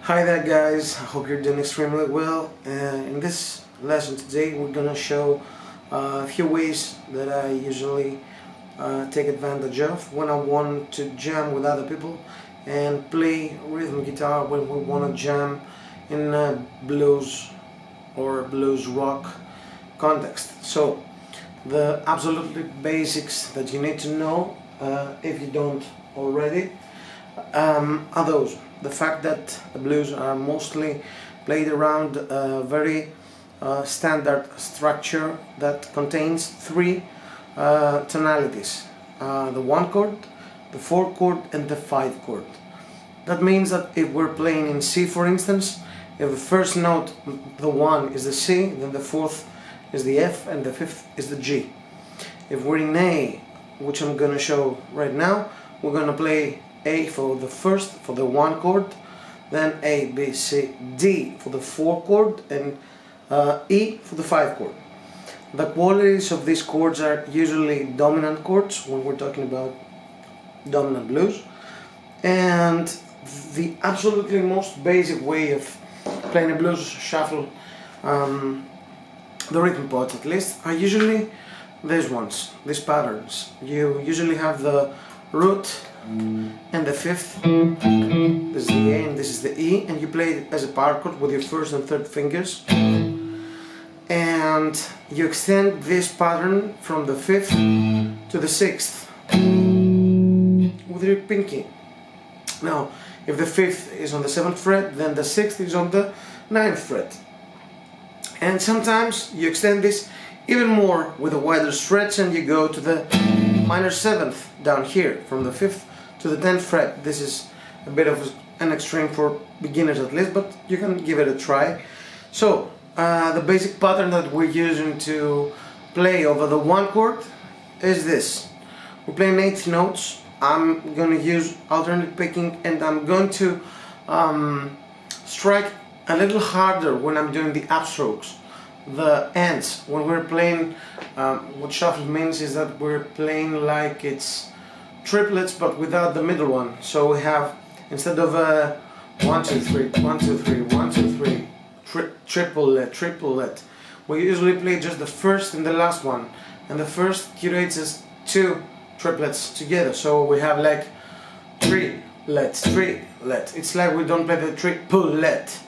Hi there guys, I hope you're doing extremely well. In this lesson today we're gonna show a few ways that I usually take advantage of when I want to jam with other people and play rhythm guitar when we want to jam in a blues or blues rock context. So the absolutely basics that you need to know if you don't already are those. The fact that the blues are mostly played around a very standard structure that contains three tonalities, the 1 chord, the 4 chord and the 5 chord. That means that if we're playing in C, for instance, if the first note, the 1, is the C, then the 4th is the F and the 5th is the G. If we're in A, which I'm gonna show right now, we're gonna play A for the first, for the 1 chord, then A, B, C, D for the 4 chord, and E for the 5 chord. The qualities of these chords are usually dominant chords when we're talking about dominant blues, and the absolutely most basic way of playing a blues shuffle, the rhythm parts at least, are usually these ones, these patterns. You usually have the root and the 5th, this is the A and this is the E, and you play it as a power chord with your 1st and 3rd fingers, and you extend this pattern from the 5th to the 6th with your pinky. Now if the 5th is on the 7th fret, then the 6th is on the 9th fret, and sometimes you extend this even more with a wider stretch and you go to the minor 7th down here from the 5th to the 10th fret. This is a bit of an extreme for beginners at least, but you can give it a try. So the basic pattern that we're using to play over the 1 chord is this. We're playing 8th notes. I'm going to use alternate picking, and I'm going to strike a little harder when I'm doing the upstrokes. The ends, when we're playing, what shuffle means is that we're playing like it's triplets but without the middle one. So we have, instead of 1, 2, 3, 1, 2, 3, 1, 2, 3, triplet, we usually play just the first and the last one, and the first curates as 2 triplets together. So we have like triplet. It's like we don't play the triplet.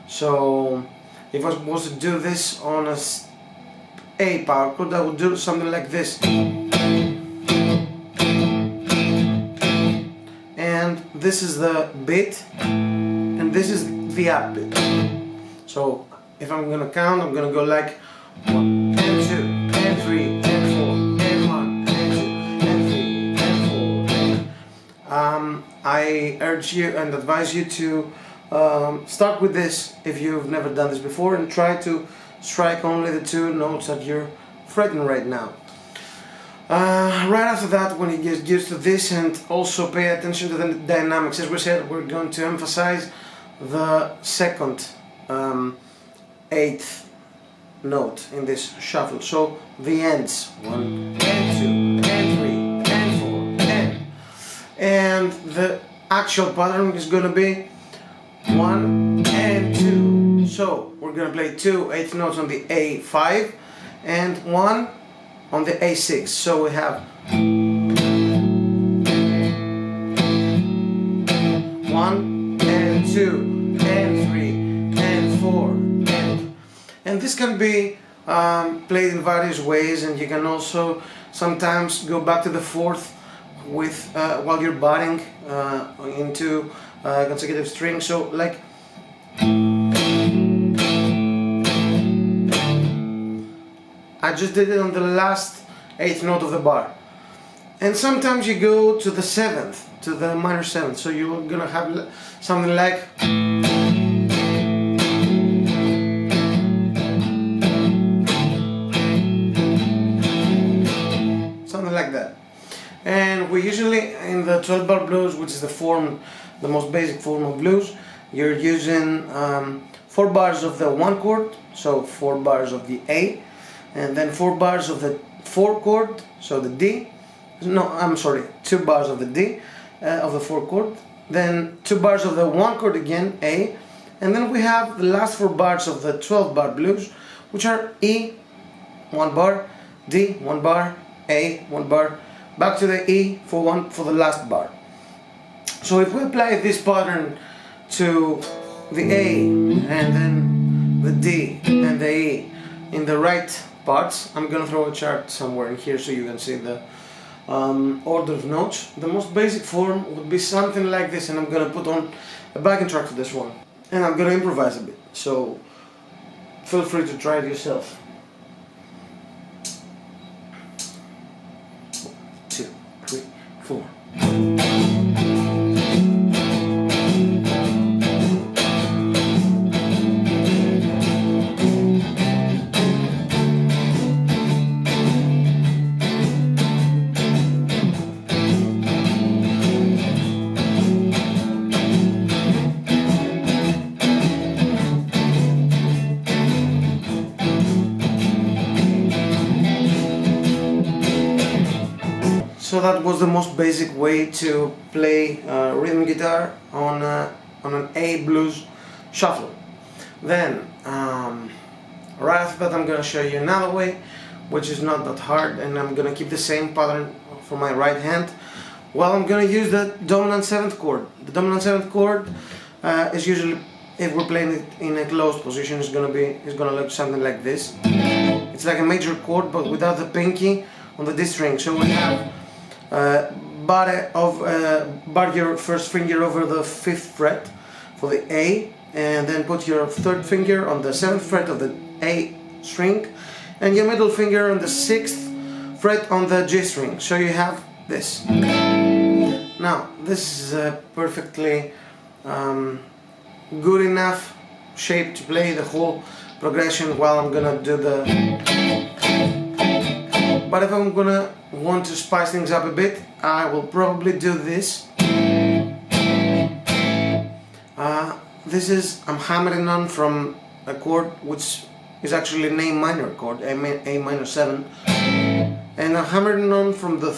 So if I was to do this on A power chord, I would do something like this. And this is the beat, and this is the upbeat. So if I'm gonna count, I'm gonna go like 1 and 2 and 3 and 4 and 1 and 2 and 3 and 4. I urge you and advise you to start with this if you've never done this before, and try to strike only the 2 notes that you're fretting right now. Right after that, when you get used to this, and also pay attention to the dynamics, as we said, we're going to emphasize the second 8th note in this shuffle. So the ends, 1 and 2 and 3 and 4 and the actual pattern is going to be 1 and 2. So we're going to play 2 8th notes on the A5 and 1 on the A6. So we have 1 and 2 and 3 and 4 and this can be played in various ways, and you can also sometimes go back to the 4th with while you're barring into consecutive strings. So like I just did it on the last 8th note of the bar, and sometimes you go to the 7th, to the minor 7th, so you're gonna have something like that. And we usually, in the 12-bar blues, which is the most basic form of blues, you're using 4 bars of the 1 chord, so 4 bars of the A, and then 4 bars of the 4 chord, so the D. No, I'm sorry, 2 bars of the D, of the 4 chord, then 2 bars of the 1 chord again, A, and then we have the last 4 bars of the 12 bar blues, which are E, 1 bar, D, 1 bar, A, 1 bar, back to the E for the last bar. So if we apply this pattern to the A and then the D and the E in the right parts, I'm gonna throw a chart somewhere in here so you can see the order of notes. The most basic form would be something like this, and I'm gonna put on a backing track for this one, and I'm gonna improvise a bit, so feel free to try it yourself. 1, 2, 3, 4. So that was the most basic way to play rhythm guitar on an A blues shuffle. Then right after that I'm gonna show you another way, which is not that hard, and I'm gonna keep the same pattern for my right hand. Well, I'm gonna use the dominant 7th chord. The dominant 7th chord is usually, if we're playing it in a closed position, it's gonna look something like this. It's like a major chord, but without the pinky on the D string. So we have bar your first finger over the 5th fret for the A, and then put your 3rd finger on the 7th fret of the A string, and your middle finger on the 6th fret on the G string. So you have this. Now this is a perfectly good enough shape to play the whole progression while I'm gonna do the. But if I'm gonna want to spice things up a bit, I will probably do this. I'm hammering on from a chord which is actually an A minor chord, A minor 7, and I'm hammering on from the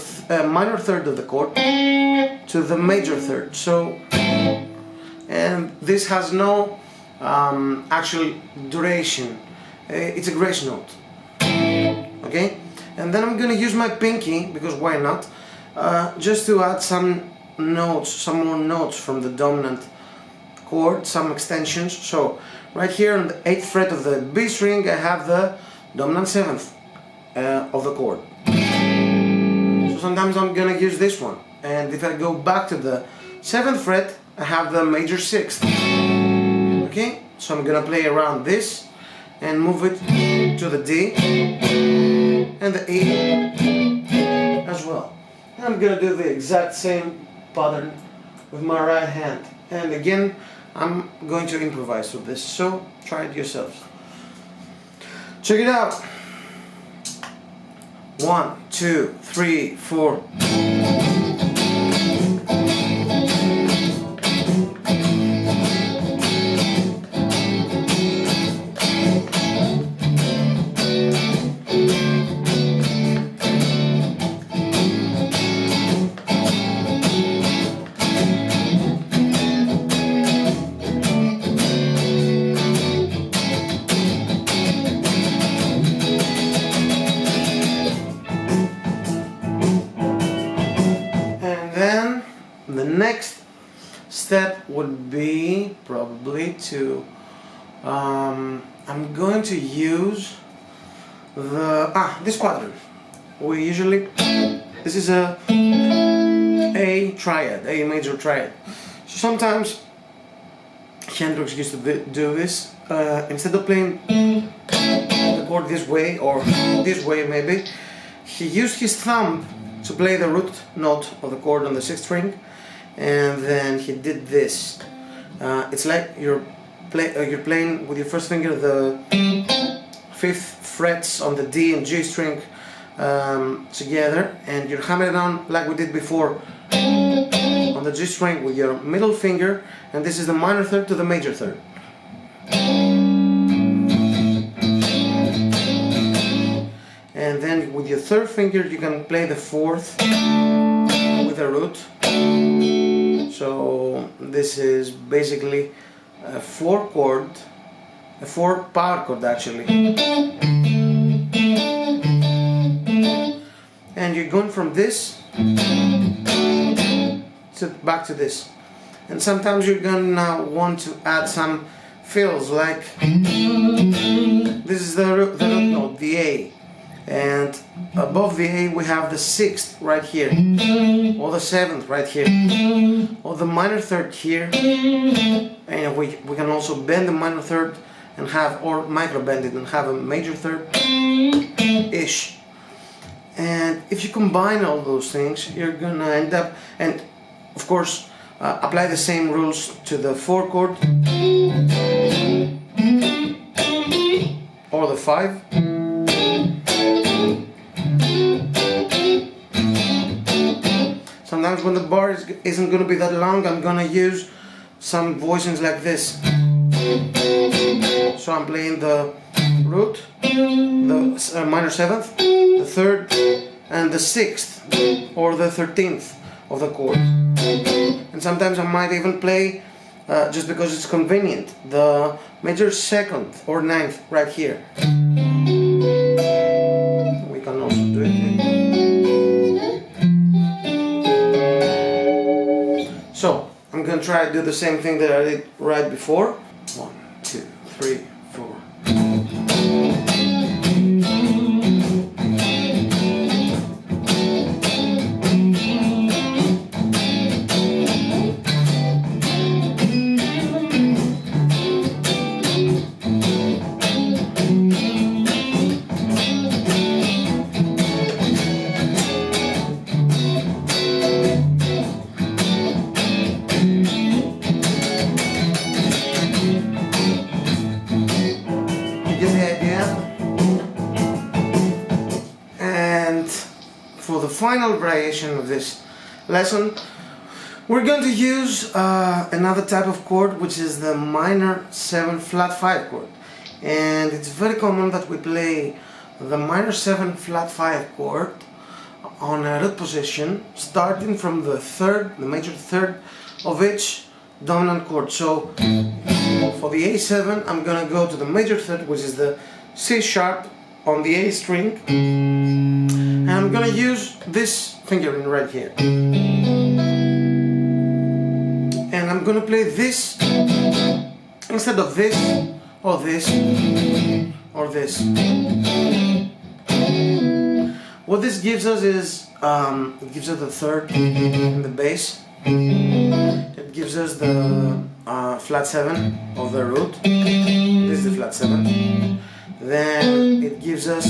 minor 3rd of the chord to the major 3rd. So, and this has no actual duration. It's a grace note. Okay. And then I'm gonna use my pinky, because why not, just to add some more notes from the dominant chord, some extensions. So right here on the 8th fret of the B string I have the dominant 7th of the chord. So sometimes I'm gonna use this one, and if I go back to the 7th fret I have the major 6th. Okay, so I'm gonna play around this and move it to the D and the E as well. And I'm gonna do the exact same pattern with my right hand, and again I'm going to improvise with this, so try it yourselves. Check it out. 1, 2, 3, 4. The next step would be probably to I'm going to use this pattern. This is a triad, A major triad. So sometimes Hendrix used to do this. Instead of playing the chord this way or this way maybe, he used his thumb to play the root note of the chord on the 6th string, and then he did this. It's like you're playing with your first finger the 5th frets on the D and G string together, and you're hammering down like we did before on the G string with your middle finger, and this is the minor 3rd to the major 3rd. And then with your 3rd finger you can play the 4th with a root. So this is basically a 4-power chord actually. And you're going from this to back to this. And sometimes you're gonna want to add some fills, like this is the root note, the A. And above the A we have the 6th right here, or the 7th right here, or the minor 3rd here. And we can also bend the minor 3rd and have, or micro bend it and have a major 3rd ish. And if you combine all those things, you're gonna end up, and of course apply the same rules to the 4 chord or the 5. Sometimes when the bar isn't going to be that long, I'm going to use some voicings like this. So I'm playing the root, the minor 7th, the 3rd, and the 6th or the 13th of the chord. And sometimes I might even play, just because it's convenient, the major 2nd or 9th right here. We can also do it here. So I'm going to try to do the same thing that I did right before. 1, 2, 3, 4. For the final variation of this lesson, we're going to use another type of chord, which is the minor 7 flat 5 chord. And it's very common that we play the minor 7 flat 5 chord on a root position, starting from the major 3rd of each dominant chord. So for the A7, I'm gonna go to the major 3rd, which is the C sharp on the A string, and I'm gonna use this fingering right here, and I'm gonna play this instead of this or this or this. What this gives us is it gives us the 3rd in the bass, it gives us the flat 7 of the root, this is the flat 7. Then it gives us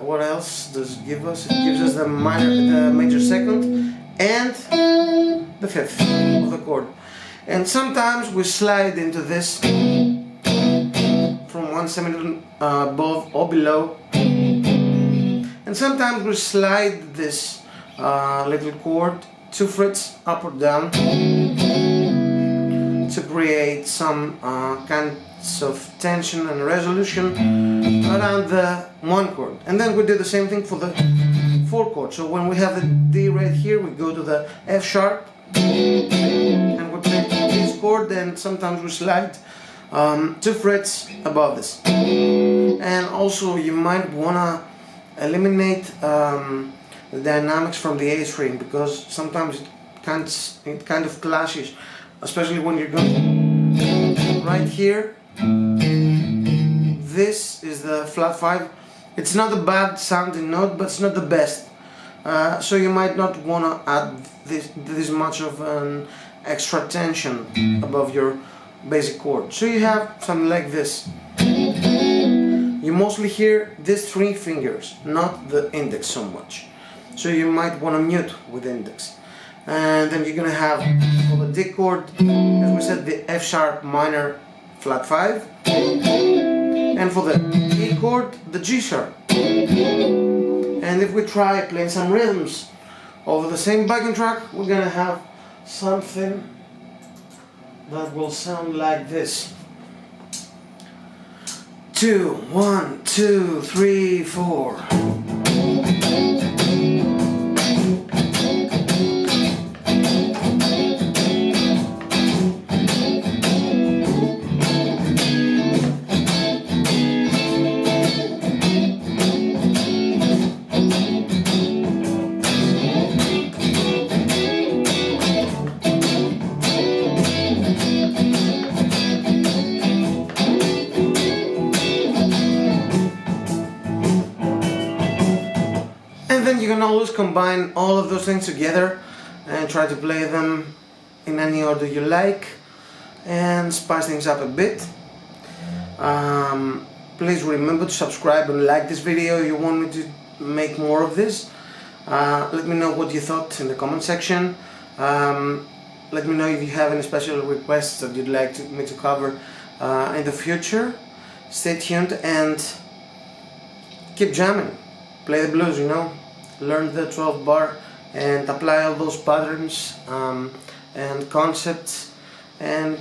what else does it give us? It gives us the major 2nd and the 5th of the chord. And sometimes we slide into this from 1 semitone above or below. And sometimes we slide this little chord 2 frets up or down to create some kinds of tension and resolution around the 1 chord. And then we do the same thing for the 4 chord. So when we have the D right here, we go to the F sharp and we play this chord, and sometimes we slide 2 frets above this. And also you might wanna eliminate the dynamics from the A string, because sometimes it kind of clashes, especially when you're going right here. This is the flat 5. It's not a bad sounding note, but it's not the best. So you might not want to add this much of an extra tension above your basic chord. So you have something like this. You mostly hear these 3 fingers, not the index so much. So you might want to mute with the index. And then you're gonna have for the D chord, as we said, the F sharp minor flat 5, and for the E chord, the G sharp. And if we try playing some rhythms over the same backing track, we're gonna have something that will sound like this. 2, 1, 2, 3, 4. always combine all of those things together and try to play them in any order you like and spice things up a bit. Please remember to subscribe and like this video if you want me to make more of this. Let me know what you thought in the comment section. Let me know if you have any special requests that you'd like me to cover in the future. Stay tuned and keep jamming. Play the blues, you know. Learn the 12 bar and apply all those patterns and concepts and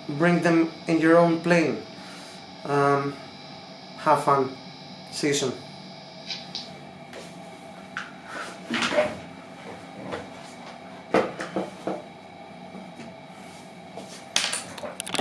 bring them in your own playing. Have fun. See you soon.